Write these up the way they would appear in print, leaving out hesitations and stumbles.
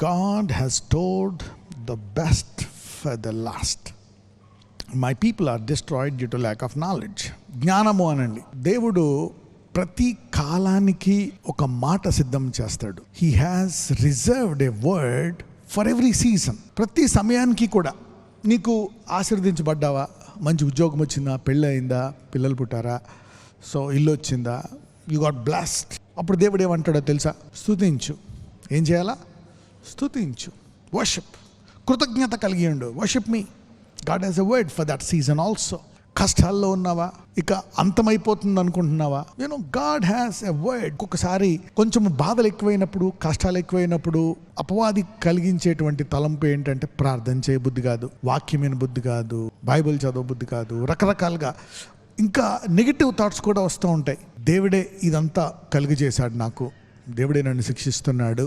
God has stored the best for the last. My people are destroyed due to lack of knowledge. జ్ఞానము అనండి. దేవుడు ప్రతి కాలానికి ఒక మాట సిద్ధం చేస్తాడు. He has reserved a word for every season. ప్రతి సమయానికి కూడా నీకు ఆశీర్వదించబడ్డావా, మంచి ఉద్యోగం వచ్చిందా, పెళ్ళి అయిందా, పిల్లలు పుట్టారా, సో ఇల్లు వచ్చిందా, యు గాట్ బ్లెస్డ్. అప్పుడు దేవుడు ఏమంటాడో తెలుసా? స్తుతించు. ఏం చేయాలా? స్తుతించు. వర్షిప్. కృతజ్ఞత కలిగి ఉండు. Worship me. God has a word for that season also. కష్టాల్లో ఉన్నావా, ఇక అంతమైపోతుంది అనుకుంటున్నావా, గాడ్ హ్యాస్ ఎ వర్డ్. ఒక్కొక్కసారి కొంచెం బాధలు ఎక్కువైనప్పుడు, కష్టాలు ఎక్కువైనప్పుడు అపవాది కలిగించేటువంటి తలంపు ఏంటంటే ప్రార్థన చేయ బుద్ధి కాదు, వాక్యం విన బుద్ధి కాదు, బైబిల్ చదవ బుద్ధి కాదు, రకరకాలుగా ఇంకా నెగిటివ్ థాట్స్ కూడా వస్తూ ఉంటాయి. దేవుడే ఇదంతా కలిగజేశాడు నాకు, దేవుడే నన్ను శిక్షిస్తున్నాడు,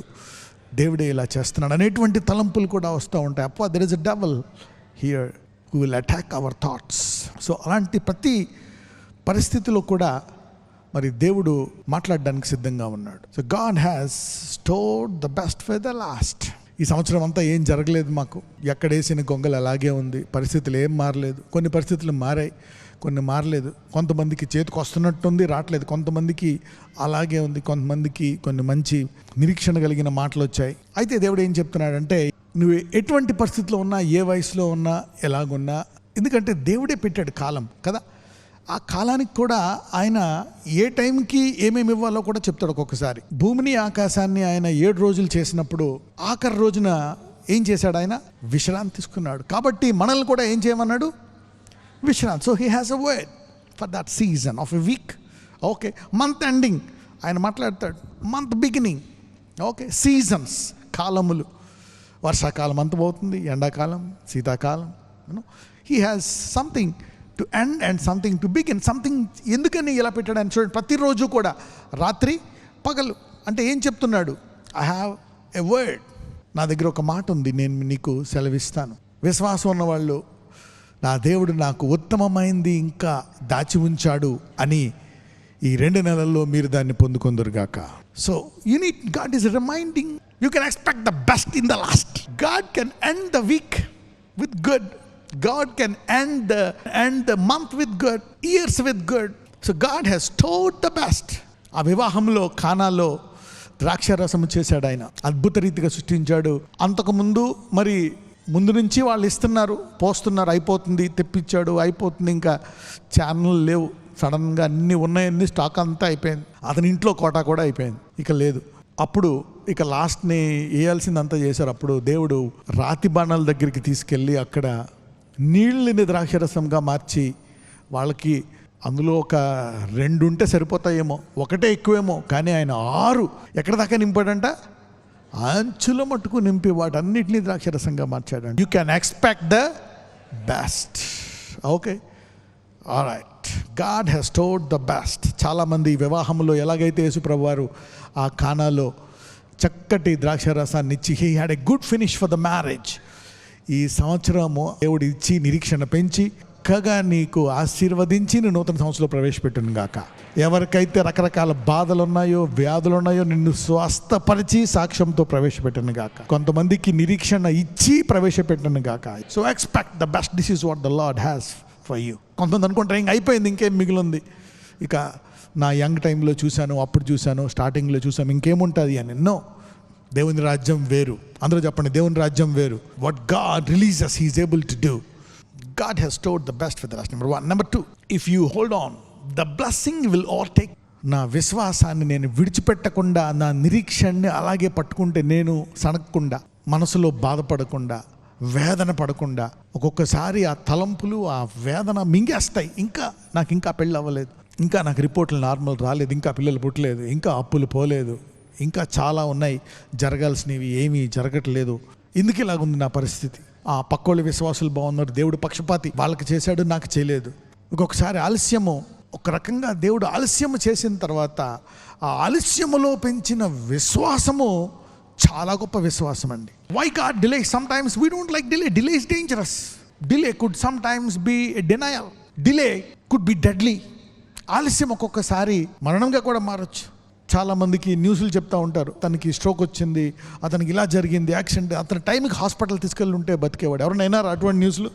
దేవుడే ఇలా చేస్తున్నాడు అనేటువంటి తలంపులు కూడా వస్తూ ఉంటాయి. అప్ప there is a devil here who will attack our thoughts. So అలాంటి ప్రతి పరిస్థితిలో కూడా మరి దేవుడు మాట్లాడడానికి సిద్ధంగా ఉన్నాడు. So God has stored the best for the last. ఈ సంవత్సరం అంతా ఏం జరగలేదు మాకు, ఎక్కడేసిన గొంగలు అలాగే ఉంది, పరిస్థితులు ఏం మారలేదు. కొన్ని పరిస్థితులు మారాయి, కొన్ని మారలేదు. కొంతమందికి చేతికి వస్తున్నట్టుంది, రావట్లేదు. కొంతమందికి అలాగే ఉంది, కొంతమందికి కొన్ని మంచి నిరీక్షణ కలిగిన మాటలు వచ్చాయి. అయితే దేవుడు ఏం చెప్తున్నాడంటే, నువ్వు ఎటువంటి పరిస్థితిలో ఉన్నా, ఏ వయసులో ఉన్నా, ఎలాగున్నా, ఎందుకంటే దేవుడే పెట్టాడు కాలం కదా, ఆ కాలానికి కూడా ఆయన ఏ టైంకి ఏమేమి ఇవ్వాలో కూడా చెప్తాడు. ఒక్కొక్కసారి భూమిని ఆకాశాన్ని ఆయన 7 రోజులు చేసినప్పుడు ఆఖరి రోజున ఏం చేశాడు? ఆయన విశ్రాంతి తీసుకున్నాడు. కాబట్టి మనల్ని కూడా ఏం చేయమన్నాడు? విశ్రాంతి. So he has a word for that season of a week. Okay, month ending ఆయన మాట్లాడతాడు, మంత్ బిగినింగ్. ఓకే, సీజన్స్, కాలములు. వర్షాకాలం అంతమవుతుంది, ఎండాకాలం, శీతాకాలం. He has something to end and something to begin. Something ఎందుకని ఇలా పెట్టాడని చూడండి. ప్రతిరోజు కూడా రాత్రి పగలు అంటే ఏం చెప్తున్నాడు? I have a word. నా దగ్గర ఒక మాట ఉంది, నేను నీకు సెలవిస్తాను. విశ్వాసం ఉన్నవాళ్ళు, నా దేవుడు నాకు ఉత్తమమైంది ఇంకా దాచి ఉంచాడు అని ఈ 2 నెలల్లో మీరు దాన్ని పొందుకొందురుగాక. So God is reminding, you can expect the best in the last. God can end the week with good. God can end the month with good, years with good. So God has stored the best. ఆ వివాహంలో కానాలో ద్రాక్షారసము చేశాడు ఆయన, అద్భుత రీతిగా సృష్టించాడు. అంతకుముందు మరి ముందు నుంచి వాళ్ళు ఇస్తున్నారు, పోస్తున్నారు, అయిపోతుంది, తెప్పించాడు, అయిపోతుంది, ఇంకా ఛానల్ లేవు. సడన్గా అన్నీ ఉన్నాయన్నీ స్టాక్ అంతా అయిపోయింది. అతని ఇంట్లో కోటా కూడా అయిపోయింది, ఇక లేదు. అప్పుడు ఇక లాస్ట్ని వేయాల్సిందంతా చేశారు. అప్పుడు దేవుడు రాతి బాణాల దగ్గరికి తీసుకెళ్ళి అక్కడ నీళ్ళని ద్రాక్షరసంగా మార్చి వాళ్ళకి అందులో ఒక 2 ఉంటే సరిపోతాయేమో, ఒకటే ఎక్కువేమో, కానీ ఆయన 6 ఎక్కడ దాకా నింపాడంట? అంచుల మట్టుకు నింపి వాటన్నిటినీ ద్రాక్షరసంగా మార్చాడంట. You can expect the best. Okay, alright. God has stored the best. చాలామంది వివాహంలో ఎలాగైతే యేసుప్రభు వారు ఆ కానాలో చక్కటి ద్రాక్షరసాన్ని ఇచ్చి he had a good finish for the marriage. ఈ సంవత్సరము దేవుడు ఇచ్చి నిరీక్షణ పెంచి చక్కగా నీకు ఆశీర్వదించి నూతన సంవత్సరంలో ప్రవేశపెట్టును గాక. ఎవరికైతే రకరకాల బాధలు ఉన్నాయో, వ్యాధులు ఉన్నాయో, నిన్ను స్వస్థపరిచి సాక్ష్యంతో ప్రవేశపెట్టును గాక. కొంతమందికి నిరీక్షణ ఇచ్చి ప్రవేశపెట్టును గాక. So expect the best. This is what the lord has for you. కొంతమంది అనుకుంటారు ఇంక అయిపోయింది, ఇంకేం మిగిలింది, ఇక నా యంగ్ టైంలో చూశాను, అప్పుడు చూశాను, స్టార్టింగ్లో చూసాను, ఇంకేముంటుంది అని. నో, దేవుని రాజ్యం వేరు. అందరూ చెప్పండి, దేవుని రాజ్యం వేరు. What God releases he is able to do. God has stored the best for the last. Number 1. Number 2, if you hold on, the blessing will overtake. నా విశ్వాసాన్ని నేను విడిచిపెట్టకుండా, నా నిరీక్షణని అలాగే పట్టుకుంటే, నేను సనగకుండా, మనసులో బాధపడకుండా, వేదన పడకుండా, ఒక్కొక్కసారి ఆ తలంపులు, ఆ వేదన మింగేస్తాయి. నాకు ఇంకా పెళ్ళి అవ్వలేదు, ఇంకా నాకు రిపోర్ట్లు నార్మల్ రాలేదు, ఇంకా పిల్లలు పుట్టలేదు, ఇంకా అప్పులు పోలేదు, ఇంకా చాలా ఉన్నాయి జరగాల్సినవి, ఏమీ జరగట్లేదు, ఎందుకు ఇలాగుంది నా పరిస్థితి. ఆ పక్కోళ్ళ విశ్వాసులు బాగున్నారు, దేవుడు పక్షపాతి, వాళ్ళకి చేశాడు, నాకు చేయలేదు. ఇంకొకసారి ఆలస్యము, ఒక రకంగా దేవుడు ఆలస్యము చేసిన తర్వాత ఆ ఆలస్యములో పెంచిన విశ్వాసము చాలా గొప్ప విశ్వాసం అండి. Why God delay? Sometimes we don't like delay. Delay is dangerous. Delay could sometimes be denial. Delay could be deadly. ఆలస్యం ఒక్కొక్కసారి మరణంగా కూడా మారచ్చు. చాలామందికి న్యూస్లు చెప్తూ ఉంటారు, తనకి స్ట్రోక్ వచ్చింది, అతనికి ఇలా జరిగింది, యాక్సిడెంట్, అతని టైంకి హాస్పిటల్ తీసుకెళ్ళి ఉంటే బతికేవాడు. ఎవరైనా అయినారు అటువంటి న్యూస్లు?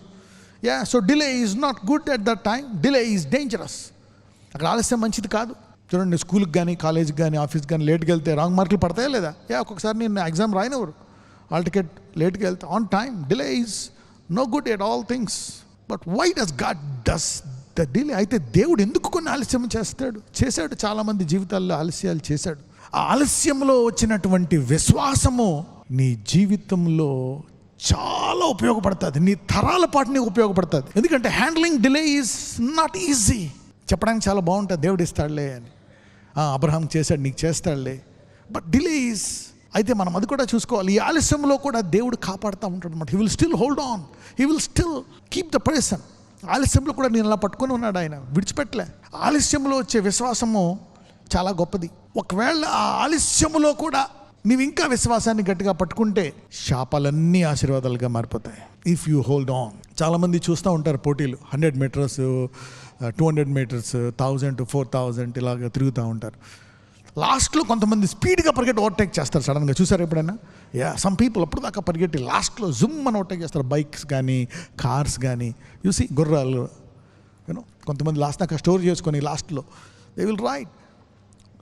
So delay is not good at that time. Delay is dangerous. అక్కడ ఆలస్యం మంచిది కాదు. చూడండి, స్కూల్కి కానీ కాలేజ్కి కానీ ఆఫీస్కి కానీ లేట్కి వెళ్తే రాంగ్ మార్కులు పడతాయా లేదా? ఒక్కొక్కసారి నేను ఎగ్జామ్ రాయనివ్వరు, హాల్ టికెట్ లేట్కి వెళ్తే. On time delay is no good at all things. But why does God does the delay? అయితే దేవుడు ఎందుకు కొన్ని ఆలస్యం చేశాడు. చాలామంది జీవితాల్లో ఆలస్యాలు చేశాడు. ఆ ఆలస్యంలో వచ్చినటువంటి విశ్వాసము నీ జీవితంలో చాలా ఉపయోగపడుతుంది, నీ తరాల పాటు నీకు ఉపయోగపడుతుంది. ఎందుకంటే handling delay is not easy. చెప్పడానికి చాలా బాగుంటుంది, దేవుడు ఇస్తాడులే అని. అబ్రహాం చేశాడు, నీకు చేస్తాడులే. బట్ డిలే ఈజ్, అయితే మనం అది కూడా చూసుకోవాలి. ఈ ఆలస్యంలో కూడా దేవుడు కాపాడుతూ ఉంటాడు అనమాట. He will still hold on, he will still keep the person. ఆలస్యంలో కూడా నేను అలా పట్టుకొని ఉన్నాడు, ఆయన విడిచిపెట్టలే. ఆలస్యంలో వచ్చే విశ్వాసము చాలా గొప్పది. ఒకవేళ ఆ ఆలస్యంలో కూడా నీవు ఇంకా విశ్వాసాన్ని గట్టిగా పట్టుకుంటే శాపాలన్నీ ఆశీర్వాదాలుగా మారిపోతాయి. If you hold on. చాలామంది చూస్తూ ఉంటారు పోటీలు, 100 మీటర్స్, 200 మీటర్స్, 1000 to 4000 ఇలాగ తిరుగుతూ ఉంటారు. లాస్ట్లో కొంతమంది స్పీడ్గా పరిగెట్టి ఓవర్టేక్ చేస్తారు సడన్గా. చూసారు ఎప్పుడైనా? సమ్ పీపుల్ అప్పుడు దాకా పరిగెట్టి లాస్ట్లో జుమ్ అని ఓవర్టేక్ చేస్తారు. బైక్స్ కానీ కార్స్ కానీ చూసి గుర్రాలు కొంతమంది లాస్ట్ దాకా స్టోర్ చేసుకొని లాస్ట్లో దే విల్ రైడ్.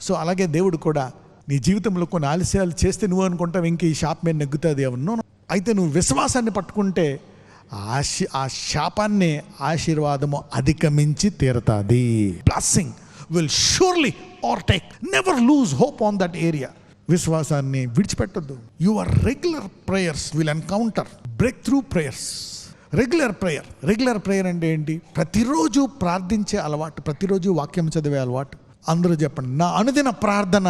సో అలాగే దేవుడు కూడా నీ జీవితంలో కొన్ని ఆలస్యాలు చేస్తే నువ్వు అనుకుంటావు ఇంక ఈ శాపం మీద నెగ్గుతుంది ఎవరినో. అయితే నువ్వు విశ్వాసాన్ని పట్టుకుంటే ఆ శాపాన్ని ఆశీర్వాదము అధిగమించి తీరుతుంది. Blessing will surely overtake. Never lose hope on that area. విశ్వాసాన్ని విడిచిపెట్టద్దు. Your regular prayers will encounter breakthrough prayers. Regular prayer అంటే ఏంటి? ప్రతిరోజు ప్రార్థించే అలవాటు, ప్రతిరోజు వాక్యం చదివే అలవాటు. అందరూ చెప్పండి, నా అనుదిన ప్రార్థన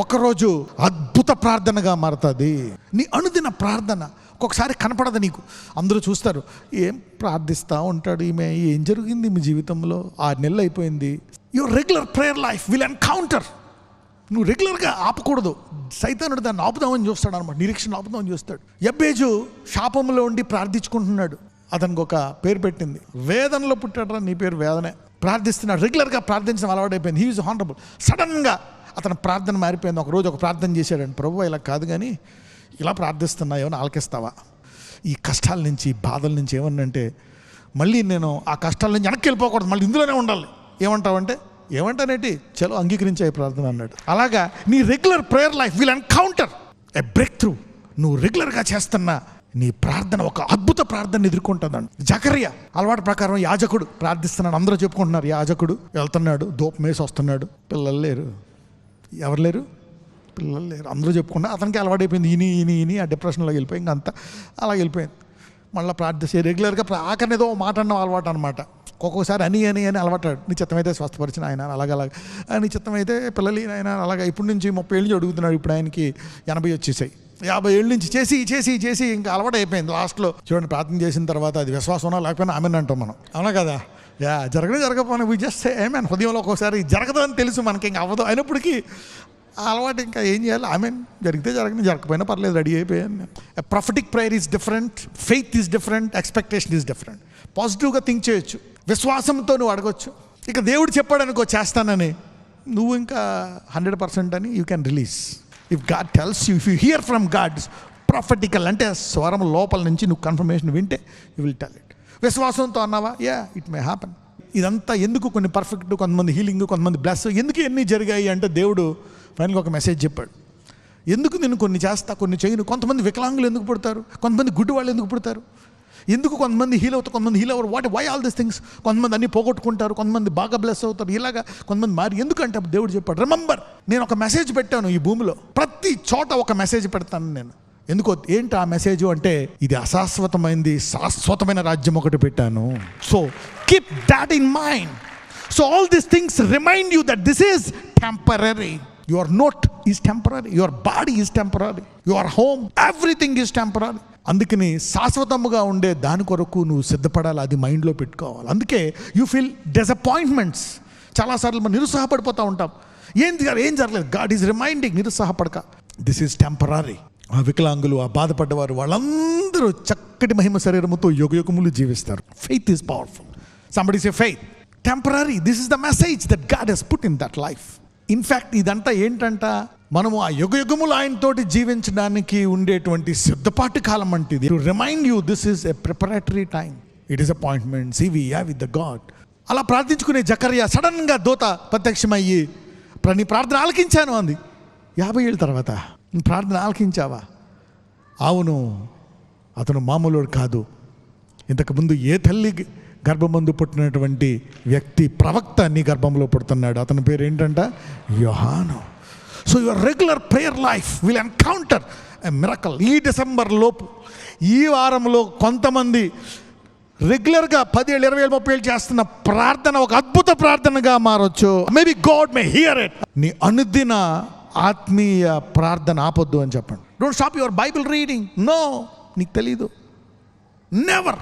ఒకరోజు అద్భుత ప్రార్థనగా మారుతుంది. నీ అనుదిన ప్రార్థన ఒక్కొక్కసారి కనపడదు నీకు. అందరూ చూస్తారు, ఏం ప్రార్థిస్తూ ఉంటాడు ఈమె, ఏం జరిగింది మీ జీవితంలో, 6 నెలలు అయిపోయింది. Your regular prayer life will encounter. నువ్వు రెగ్యులర్గా ఆపకూడదు. సైతానుడు దాన్ని ఆపుదామని చూస్తాడు అనమాట, నిరీక్షణ ఆపుదామని చూస్తాడు. యబ్బేజు శాపంలో ఉండి ప్రార్థించుకుంటున్నాడు. అతనికి ఒక పేరు పెట్టింది, వేదనలో పుట్టాడరా, నీ పేరు వేదనే. ప్రార్థిస్తున్నాడు, రెగ్యులర్గా ప్రార్థించడం అలవాటైపోయింది. He is honourable. సడన్గా అతని ప్రార్థన మారిపోయింది. ఒకరోజు ఒక ప్రార్థన చేశాడండి, ప్రభువా ఇలా కాదు కానీ ఇలా ప్రార్థిస్తున్నా, ఏమైనా ఆలకిస్తావా? ఈ కష్టాల నుంచి, బాధల నుంచి ఏమన్నంటే మళ్ళీ నేను ఆ కష్టాల నుంచి వెనక్కి వెళ్ళిపోకూడదు, మళ్ళీ ఇందులోనే ఉండాలి. ఏమంటావంటే, ఏమంటానేటి, చలో అంగీకరించే ప్రార్థన అన్నాడు. అలాగా నీ regular prayer life will encounter a break through. నువ్వు రెగ్యులర్గా చేస్తున్న నీ ప్రార్థన ఒక అద్భుత ప్రార్థన ఎదుర్కొంటుందండి. జకర్యా అలవాటు ప్రకారం యాజకుడు ప్రార్థిస్తున్నాడు. అందరూ చెప్పుకుంటున్నారు, యాజకుడు వెళ్తున్నాడు, ధూపం వేసి వస్తున్నాడు, పిల్లలు లేరు. ఎవరు లేరు? పిల్లలు లేరు. అందరూ చెప్పుకున్నారు. అతనికి అలవాటు అయిపోయింది, ఈని ఆ డిప్రెషన్లోకి వెళ్ళిపోయి ఇంక అంతా అలా వెళ్ళిపోయింది. మళ్ళీ ప్రార్థిస్తే రెగ్యులర్గా ఆఖరిని ఏదో మాట అన్న అలవాటు అనమాట. ఒక్కొక్కసారి అని అలవాటాడు. నీ చిత్తమైతే స్వస్థపరిచిన ఆయన, అలాగ నీ చిత్తమైతే పిల్లలు ఆయన అలాగా. ఇప్పటి నుంచి 30 ఏళ్ళు నుంచి అడుగుతున్నాడు. ఇప్పుడు ఆయనకి 80 వచ్చేసాయి. 50 ఏళ్ళ నుంచి చేసి ఇంకా అలవాటు అయిపోయింది. లాస్ట్లో చూడండి, ప్రార్థన చేసిన తర్వాత అది విశ్వాసం ఉన్నా లేకపోయినా ఆమెన్ అంటాం మనం, అవునా కదా? జరగకపోయినా వి జస్ట్ సే ఆమెన్. హృదయంలో ఒక్కోసారి జరగదు అని తెలుసు మనకి, ఇంకా అవ్వదు అయినప్పటికీ అలవాటు ఇంకా ఏం చేయాలి, ఆమెన్. జరిగితే జరగకపోయినా పర్లేదు, రెడీ అయిపోయాను. Prophetic prayer is different, faith is different, expectation is different. పాజిటివ్గా థింక్ చేయొచ్చు, విశ్వాసంతో నువ్వు అడగొచ్చు. ఇక దేవుడు చెప్పాడు అనుకో చేస్తానని, నువ్వు ఇంకా 100% అని you can release. If God tells you, if you hear from God's prophetical అంటే స్వరం లోపల నుంచి నువ్వు కన్ఫర్మేషన్ వింటే యూ విల్ టెల్ ఇట్. విశ్వాసంతో అన్నావా, ఇట్ మే హ్యాపన్. ఇదంతా ఎందుకు? కొన్ని పర్ఫెక్ట్, కొంతమంది హీలింగ్, కొంతమంది బ్లెస్. ఎందుకు ఎన్ని జరిగాయి అంటే దేవుడు ఫైనల్గా ఒక మెసేజ్ చెప్పాడు. ఎందుకు నేను కొన్ని చేస్తా, కొన్ని చేయను. కొంతమంది వికలాంగులు ఎందుకు పుడతారు, కొంతమంది గుడ్డి వాళ్ళు ఎందుకు పుడతారు, ఎందుకు కొంతమంది హీల్ అవుతారు, కొంతమంది హీల్ అవ్వరు. Why all these things? కొంతమంది అన్ని పోగొట్టుకుంటారు, కొంతమంది బాగా బ్లెస్ అవుతారు, ఇలాగా కొంతమంది మారి. ఎందుకంటే దేవుడు చెప్పాడు, రిమెంబర్, నేను ఒక మెసేజ్ పెట్టాను ఈ భూమిలో, ప్రతి చోట ఒక మెసేజ్ పెడతాను నేను. ఎందుకో ఏంటి ఆ మెసేజ్ అంటే, ఇది అశాశ్వతమైంది, శాశ్వతమైన రాజ్యం ఒకటి పెట్టాను. So keep that in mind. So all these things remind you that this is temporary. Your note is temporary, your body is temporary, your home, everything is temporary. అందుకని శాశ్వతముగా ఉండే దాని కొరకు నువ్వు సిద్ధపడాలి, అది మైండ్లో పెట్టుకోవాలి. అందుకే యూ ఫీల్ డిసప్పాయింట్మెంట్స్. చాలాసార్లు మనం నిరుత్సాహపడిపోతూ ఉంటాం, ఏం జరగలేదు. గాడ్ ఈజ్ రిమైండింగ్, నిరుత్సాహపడక, దిస్ ఈజ్ టెంపరరీ. ఆ వికలాంగులు, ఆ బాధపడ్డవారు, వాళ్ళందరూ చక్కటి మహిమ శరీరముతో యుగయుగములు జీవిస్తారు. Faith is powerful. Somebody say faith. Temporary, this is the message that God has put in that life. In fact ఇదంతా ఏంటంట, మనము ఆ యుగములు ఆయనతోటి జీవించడానికి ఉండేటువంటి సిద్ధపాటు కాలం అంటే ఇది. To remind you this is a preparatory time. It is appointments ఇవి విత్ ద గాడ్. అలా ప్రార్థించుకునే జకర్యా సడన్గా దూత ప్రత్యక్షమయ్యి, నీ ప్రార్థన ఆలకించాను అంది. 50 ఏళ్ళ తర్వాత నీ ప్రార్థన ఆలకించావా? అవును, అతను మామూలుడు కాదు. ఇంతకుముందు ఏ తల్లి గర్భమందు పుట్టినటువంటి వ్యక్తి, ప్రవక్త నీ గర్భంలో పుడుతున్నాడు. అతని పేరు ఏంటంట? యోహాను. So your regular prayer life will encounter a miracle. ఈ డిసెంబర్ లోపు, ఈ వారంలో కొంతమంది రెగ్యులర్గా 10 ఏళ్ళు, 20 ఏళ్ళు, 30 ఏళ్ళు చేస్తున్న ప్రార్థన ఒక అద్భుత ప్రార్థనగా మారొచ్చు. Maybe God may hear it. నీ అనుదిన ఆత్మీయ ప్రార్థన ఆపొద్దు అని చెప్పండి. Don't stop your Bible reading. No, నీకు తెలీదు. నెవర్.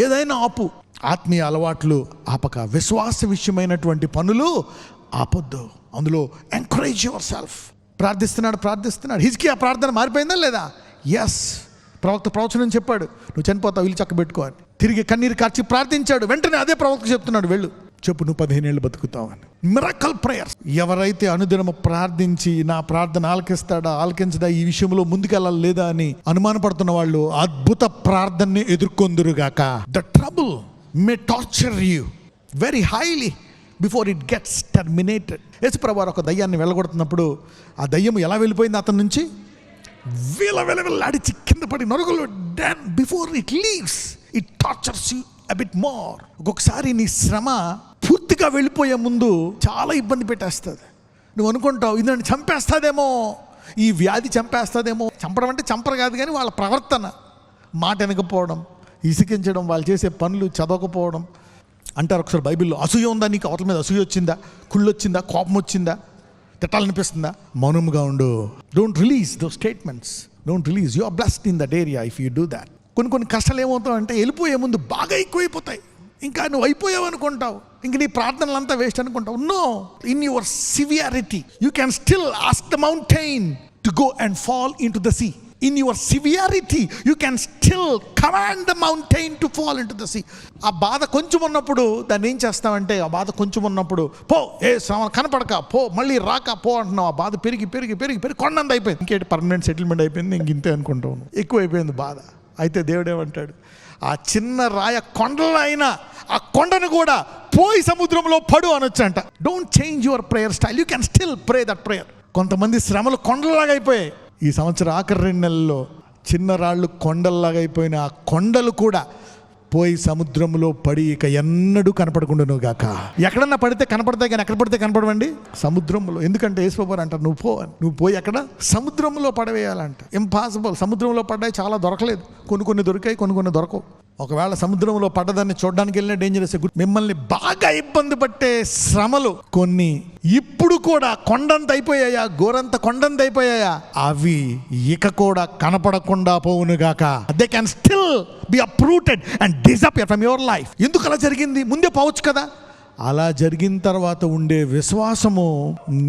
ఏదైనా ఆపు. ఆత్మీయ అలవాట్లు ఆపక, విశ్వాస విషయమైనటువంటి పనులు ఆపొద్దు. అందులో ఎంకరేజ్ యువర్ సెల్ఫ్. ప్రార్థిస్తున్నాడు. హిజ్కియా ప్రార్థన మారిపోయిందా లేదా? ఎస్. ప్రవక్త ప్రవచనం చెప్పాడు, నువ్వు చనిపోతావు, వీళ్ళు చక్కబెట్టుకో అని. తిరిగి కన్నీరు కార్చి ప్రార్థించాడు. వెంటనే అదే ప్రవక్త చెప్తున్నాడు, వెళ్ళు చెప్పు, నువ్వు 15 ఏళ్ళు బతుకుతావు అని. Miracle prayers. ఎవరైతే అనుదినము ప్రార్థించి నా ప్రార్థన ఆలకించడా, ఈ విషయంలో ముందుకెళ్ళాలి లేదా అని అనుమానపడుతున్న వాళ్ళు అద్భుత ప్రార్థనని ఎదుర్కొందురుగాక. The trouble may torture you very highly before it gets terminated. యేసుప్రభువారు ఒక దయ్యాన్ని వెళ్ళగొడుతున్నప్పుడు ఆ దయ్యం ఎలా వెళ్ళిపోయింది అతని నుంచి? వెళ్ళాడిచి కింద పడి నరుగులు. Then before it leaves it tortures you a bit more. ఒక్కొక్కసారి నీ శ్రమ పూర్తిగా వెళ్ళిపోయే ముందు చాలా ఇబ్బంది పెట్టేస్తుంది. నువ్వు అనుకుంటావు ఇది నన్ను చంపేస్తుందేమో, ఈ వ్యాధి చంపేస్తుందేమో. చంపడం అంటే చంపరు కాదు, కానీ వాళ్ళ ప్రవర్తన, మాట వెనకపోవడం, ఇసికించడం, వాళ్ళు చేసే పనులు, చదవకపోవడం. అంటారు ఒకసారి బైబిల్లో, అసూయ ఉందా నీకు? అవతల మీద అసూయ వచ్చిందా, కుళ్ళు వచ్చిందా, కోపం వచ్చిందా, తిట్టాలనిపిస్తుందా? మౌనంగా ఉండు. Don't release those statements. Don't release. You are blessed in that area if you do that. కొన్ని కష్టాలు ఏమవుతావు అంటే వెళ్ళిపోయే ముందు బాగా ఎక్కువైపోతాయి. ఇంకా నువ్వు అయిపోయావు అనుకుంటావు, ఇంక నీ ప్రార్థనలంతా వేస్ట్ అనుకుంటావు. No, in your severity you can still ask the mountain to go and fall into the sea. In your severity, you can still command the mountain to fall into the sea. ఆ బాధ కొంచెం ఉన్నప్పుడు దాన్ని ఏం చేస్తామంటే, ఆ బాధ కొంచెం ఉన్నప్పుడు పో, శ్రమ కనపడక పో, మళ్ళీ రాక పో అంటున్నావు. ఆ బాధ పెరిగి కొండంత అయిపోయింది. ఇంకేంటి పర్మనెంట్ సెటిల్మెంట్ అయిపోయింది, ఇంక ఇంతే అనుకుంటావు. ఎక్కువ అయిపోయింది బాధ. అయితే దేవుడు ఏమంటాడు, ఆ చిన్న రాయ కొండలో అయినా ఆ కొండను కూడా పోయి సముద్రంలో పడు అనొచ్చంట. Don't change your prayer style. You can still pray that prayer. కొంతమంది శ్రమలు కొండలాగా అయిపోయాయి. ఈ సంవత్సరం ఆఖరి 2 నెలల్లో చిన్న రాళ్ళు కొండల్లాగా అయిపోయిన ఆ కొండలు కూడా పోయి సముద్రంలో పడి ఇక ఎన్నడూ కనపడకుండాను గాక. ఎక్కడన్నా పడితే కనపడతాయి, కానీ ఎక్కడ పడితే కనపడవండి? సముద్రంలో. ఎందుకంటే యేసుప్రభువు అంటారు, నువ్వు పోయి ఎక్కడ? సముద్రంలో పడవేయాలంట. ఇంపాసిబుల్. సముద్రంలో పడ్డాయి చాలా దొరకలేదు. కొన్ని దొరికాయి, కొన్ని దొరకవు. ఒకవేళ సముద్రంలో పడ్డదాన్ని చూడడానికి వెళ్ళిన డేంజరస్. మిమ్మల్ని బాగా ఇబ్బంది పట్టే శ్రమలు కొన్ని ఇప్పుడు కూడా కొండంత అయిపోయాయా, గోరంత కొండంత అయిపోయాయా, అవి ఇక కూడా కనపడకుండా పోవునుగాక. They can still be uprooted and disappear from your life. ఎందుకు అలా జరిగింది? ముందే పోవచ్చు కదా. అలా జరిగిన తర్వాత ఉండే విశ్వాసము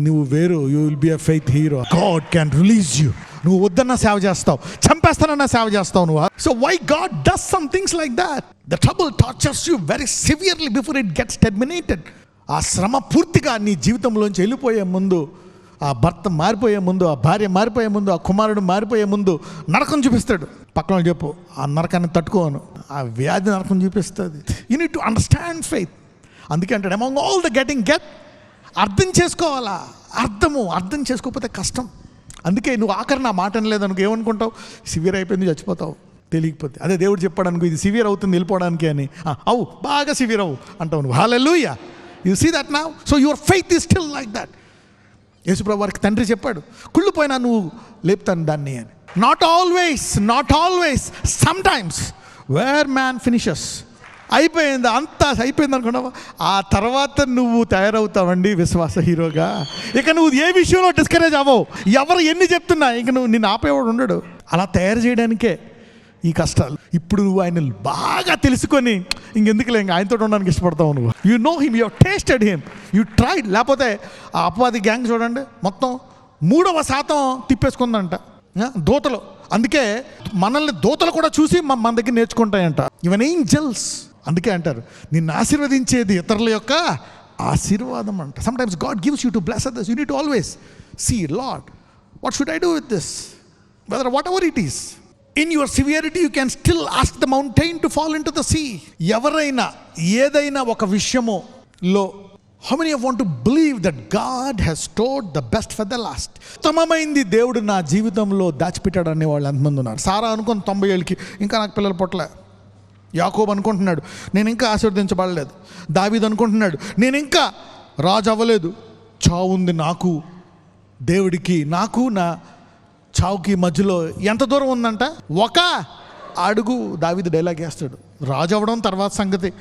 నువ్వు వేరు. You will be a faith hero. God can release you. నువ్వు వద్దన్నా సేవ చేస్తావు, చంపేస్తానన్నా సేవ చేస్తావు నువ్వు. So why God does some things like that? The trouble tortures you very severely before it gets terminated. ఆ శ్రమ పూర్తిగా నీ జీవితంలోంచి వెళ్ళిపోయే ముందు, ఆ భర్త మారిపోయే ముందు, ఆ భార్య మారిపోయే ముందు, ఆ కుమారుడు మారిపోయే ముందు నరకం చూపిస్తాడు. పక్కన చెప్పు, ఆ నరకాన్ని తట్టుకోను. ఆ వ్యాధి నరకం చూపిస్తుంది. You need to understand faith. అందుకే అంటాడు, among all the getting get. అర్థం చేసుకోవాలా. అర్థం చేసుకోకపోతే కష్టం. అందుకే నువ్వు ఆఖరి నా మాట అనలేదనుకో, ఏమనుకుంటావు? సివియర్ అయిపోయింది, చచ్చిపోతావు. తెలియకపోతే అదే దేవుడు చెప్పాడు అనుకో, ఇది సివియర్ అవుతుంది వెళ్ళిపోవడానికి అని. అవు బాగా సివియర్ అవు అంటావు నువ్వు. Hallelujah. You see that now. So your faith is still like that. యేసుప్రభువు వారికి తండ్రి చెప్పాడు, కుళ్ళిపోయినా నువ్వు లేపుతాను దాన్ని అని. Not always sometimes where man finishes. అయిపోయింది, అంతా అయిపోయింది అనుకున్నావా? ఆ తర్వాత నువ్వు తయారవుతావండి విశ్వాస హీరోగా. ఇక నువ్వు ఏ విషయంలో డిస్కరేజ్ అవ్వవు. ఎవరు ఎన్ని చెప్తున్నా ఇక నిన్ను ఆపేవాడు ఉండడు. అలా తయారు చేయడానికే ఈ కష్టాలు. ఇప్పుడు నువ్వు ఆయన బాగా తెలుసుకొని ఇంకెందుకులే, ఇంకా ఆయనతో ఉండడానికి ఇష్టపడతావు నువ్వు. You know him, you tasted him, you tried. లేకపోతే ఆ అపవాది గ్యాంగ్ చూడండి, మొత్తం 3% తిప్పేసుకుందంట దూతలు. అందుకే మనల్ని దూతలు కూడా చూసి మన దగ్గర నేర్చుకుంటాయంట. Even angels. అందుకే అంటారు, నిన్ను ఆశీర్వదించేది ఇతరుల యొక్క ఆశీర్వాదం అంట. Sometimes God gives you to bless others. You need to always see, Lord what should I do with this, whether whatever it is. In your severity you can still ask the mountain to fall into the sea. ఎవరైనా ఏదైనా ఒక విషయములో, how many of want to believe that God has stored the best for the last? ఉత్తమమైంది దేవుడు నా జీవితంలో దాచిపెట్టాడు అనే వాళ్ళు ఎంతమంది ఉన్నారు? సారా అనుకుని 90 ఏళ్ళకి ఇంకా నాకు పిల్లలు పుట్టలే. యాకోబు అనుకుంటున్నాడు నేను ఇంకా ఆశీర్వదించబడలేదు. దావీదు అనుకుంటున్నాడు నేను ఇంకా రాజు అవ్వలేదు. చావు ఉంది నాకు, దేవుడికి నాకు నా చావుకి మధ్యలో ఎంత దూరం ఉందంట? ఒక అడుగు. దావీదు డైలాగ్ వేస్తాడు. రాజు అవ్వడం తర్వాత సంగతి.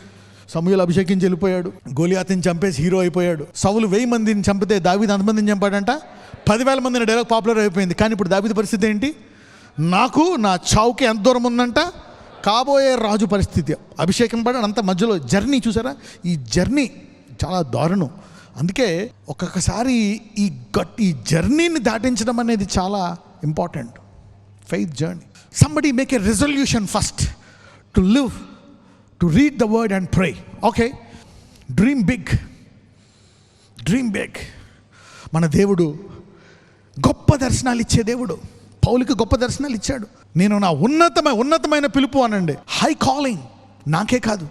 సమూయేలు అభిషేకించి వెళ్ళిపోయాడు, గోలియాతుని చంపేసి హీరో అయిపోయాడు. సౌలు 1000 మందిని చంపితే దావీదు అంతమందిని చంపాడంట. 10,000 మందిని డైలాగ్ పాపులర్ అయిపోయింది. కానీ ఇప్పుడు దావీదు పరిస్థితి ఏంటి? నాకు నా చావుకి ఎంత దూరం ఉందంట? కాబోయే రాజు పరిస్థితి. అభిషేకం పడాడు అంత మధ్యలో జర్నీ. చూసారా, ఈ జర్నీ చాలా దారుణం. అందుకే ఒక్కొక్కసారి ఈ జర్నీని దాటించడం అనేది చాలా important. Faith journey. Somebody make a resolution first to live, to read the word and pray. Okay, dream big, dream big. మన దేవుడు గొప్ప దర్శనాలు ఇచ్చే దేవుడు. పౌలుకి గొప్ప దర్శనాలు ఇచ్చాడు. నేను నా ఉన్నతమైన పిలుపు అనండి, హై కాలింగ్ నాకే కాదు,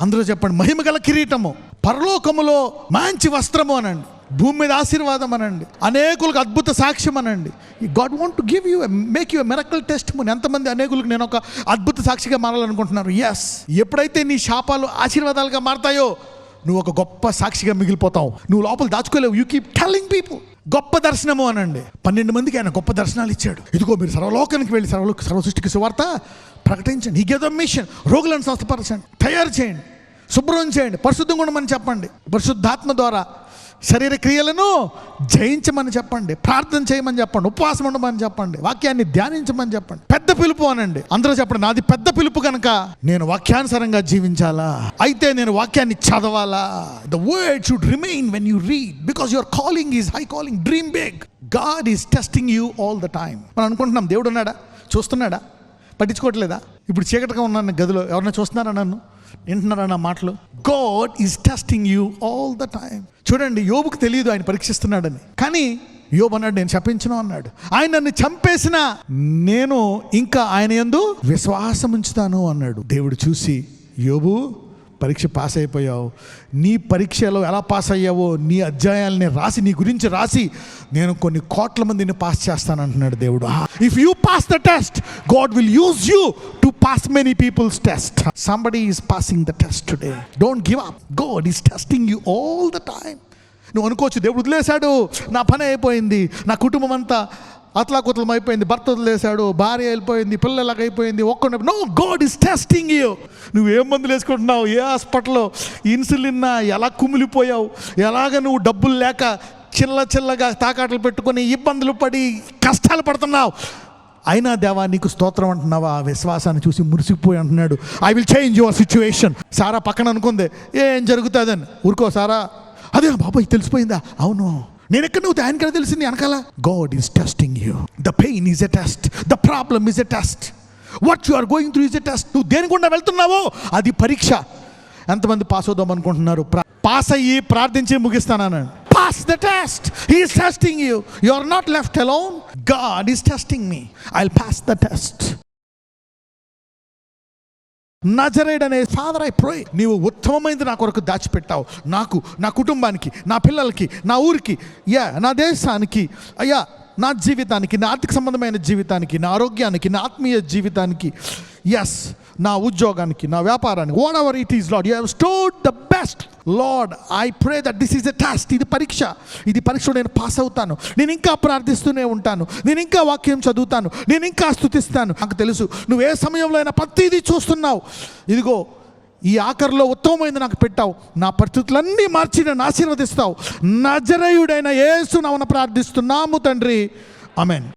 అందరూ చెప్పండి, మహిమ గల కిరీటము, పరలోకములో మంచి వస్త్రము అనండి, భూమి మీద ఆశీర్వాదం అనండి, అనేకులకు అద్భుత సాక్ష్యం అనండి. God want to give you, make you a miracle testimony. ఎంతమంది అనేకులకు నేను ఒక అద్భుత సాక్షిగా మారాలనుకుంటున్నారు? ఎస్. ఎప్పుడైతే నీ శాపాలు ఆశీర్వాదాలుగా మారతాయో నువ్వు ఒక గొప్ప సాక్షిగా మిగిలిపోతావు. నువ్వు లోపల దాచుకోలేవు. You keep telling people. గొప్ప దర్శనము అనండి. 12 మందికి ఆయన గొప్ప దర్శనాలు ఇచ్చాడు. ఇదిగో మీరు సర్వలోకానికి వెళ్ళి సర్వ సృష్టికి సువార్త ప్రకటించండి. He gave the mission. రోగులను స్వస్థపరచండి, తయారు చేయండి, శుభ్రం చేయండి, పరిశుద్ధంగా ఉండమని చెప్పండి, పరిశుద్ధాత్మ ద్వారా శరీర క్రియలను జయించమని చెప్పండి, ప్రార్థన చేయమని చెప్పండి, ఉపవాసం ఉండమని చెప్పండి, వాక్యాన్ని ధ్యానించమని చెప్పండి. పెద్ద పిలుపు అనండి. అందరూ చెప్పండి, నాది పెద్ద పిలుపు కనుక నేను వాక్యానుసారంగా జీవించాలా, అయితే నేను వాక్యాన్ని చదవాలా. The word should remain when you read, because your calling is high calling. Dream big. God is testing you all the time. మనం అనుకుంటున్నాం దేవుడు ఉన్నాడా, చూస్తున్నాడా, పట్టించుకోవట్లేదా? ఇప్పుడు చీకటిగా ఉన్నాను గదిలో, ఎవరైనా చూస్తున్నారా, నన్ను వింటున్నారా నా మాటలు? God is testing you all the time. చూడండి, యోబుకు తెలియదు ఆయన పరీక్షిస్తున్నాడని, కానీ యోబు అన్నాడు నేను శపించను అన్నాడు. ఆయన నన్ను చంపేసినా నేను ఇంకా ఆయన యందు విశ్వాసం ఉంచుతాను అన్నాడు. దేవుడు చూసి, యోబు పరీక్ష పాస్ అయిపోయావు, నీ పరీక్షలో ఎలా పాస్ అయ్యావో నీ అధ్యాయాలని రాసి, నీ గురించి రాసి నేను కొన్ని కోట్ల మందిని పాస్ చేస్తాను అంటున్నాడు దేవుడు. If you pass the test, God will use you to pass many people's test. Somebody is passing the test today. Don't give up. God is testing you all the time. నువ్వు అనుకోవచ్చు దేవుడు వదిలేశాడు, నా పని అయిపోయింది, నా కుటుంబం అంతా అతలాకుతలం అయిపోయింది, భర్త వదిలేశాడు, భార్య వెళ్ళిపోయింది, పిల్లలకి అయిపోయింది, ఒక్క. No, God is testing you. నువ్వేం మందులు వేసుకుంటున్నావు, ఏ హాస్పిటల్లో ఇన్సులిన్, ఎలా కుమిలిపోయావు, ఎలాగ నువ్వు డబ్బులు లేక చిల్లగా తాకాటలు పెట్టుకొని ఇబ్బందులు పడి కష్టాలు పడుతున్నావు, అయినా దేవా నీకు స్తోత్రం అంటున్నావా? విశ్వాసాన్ని చూసి మురిసిపోయి అంటున్నాడు, I will change your situation. Sarah పక్కన అనుకుంది ఏం జరుగుతుందని. ఊరుకో సారా, అదే బాబాయ్ తెలిసిపోయిందా? అవును, నేను ఎక్కడ నువ్వు ఆయనకడ తెలిసింది వెనకాల. God is testing you. The pain is a test, the problem is a test, what you are going through is a test. నువ్వు దేని గుండా వెళ్తున్నావో అది పరీక్ష. ఎంతమంది పాస్ అవుదాం అనుకుంటున్నారు? పాస్ అయ్యి ప్రార్థించి ముగిస్తానని. Pass the test. He is testing you. You are not left alone. God is testing me. I'll pass the test. నజరేయుడనే ఫాదర్, ఐ ప్రే, నీవు ఉత్తమమైనది నా కొరకు దాచిపెట్టావు, నాకు, నా కుటుంబానికి, నా పిల్లలకి, నా ఊరికి, నా దేశానికి, అయ్యా నా జీవితానికి, నా ఆర్థిక సంబంధమైన జీవితానికి, నా ఆరోగ్యానికి, నా ఆత్మీయ జీవితానికి, ఎస్ నా ఉద్యోగానికి, నా వ్యాపారానికి, what ever it is lord, you have stored the best. Lord, I pray that this is a test. ఇది పరీక్ష. ఇది పరీక్షలో నేను పాస్ అవుతాను, నేను ఇంకా ప్రార్థిస్తూనే ఉంటాను, నేను ఇంకా వాక్యం చదువుతాను, నేను ఇంకా స్తుతిస్తాను. నాకు తెలుసు నువ్వు ఏ సమయంలో అయినా ప్రతిదీ చూస్తున్నావు. ఇదిగో ఈ ఆఖరిలో ఉత్తమమైనది నాకు పెట్టావు, నా పరిస్థితులన్నీ మార్చి నన్ను ఆశీర్వదిస్తావు. నజరేయుడైన యేసు నామమున ప్రార్థిస్తున్నాము తండ్రి, ఆమేన్.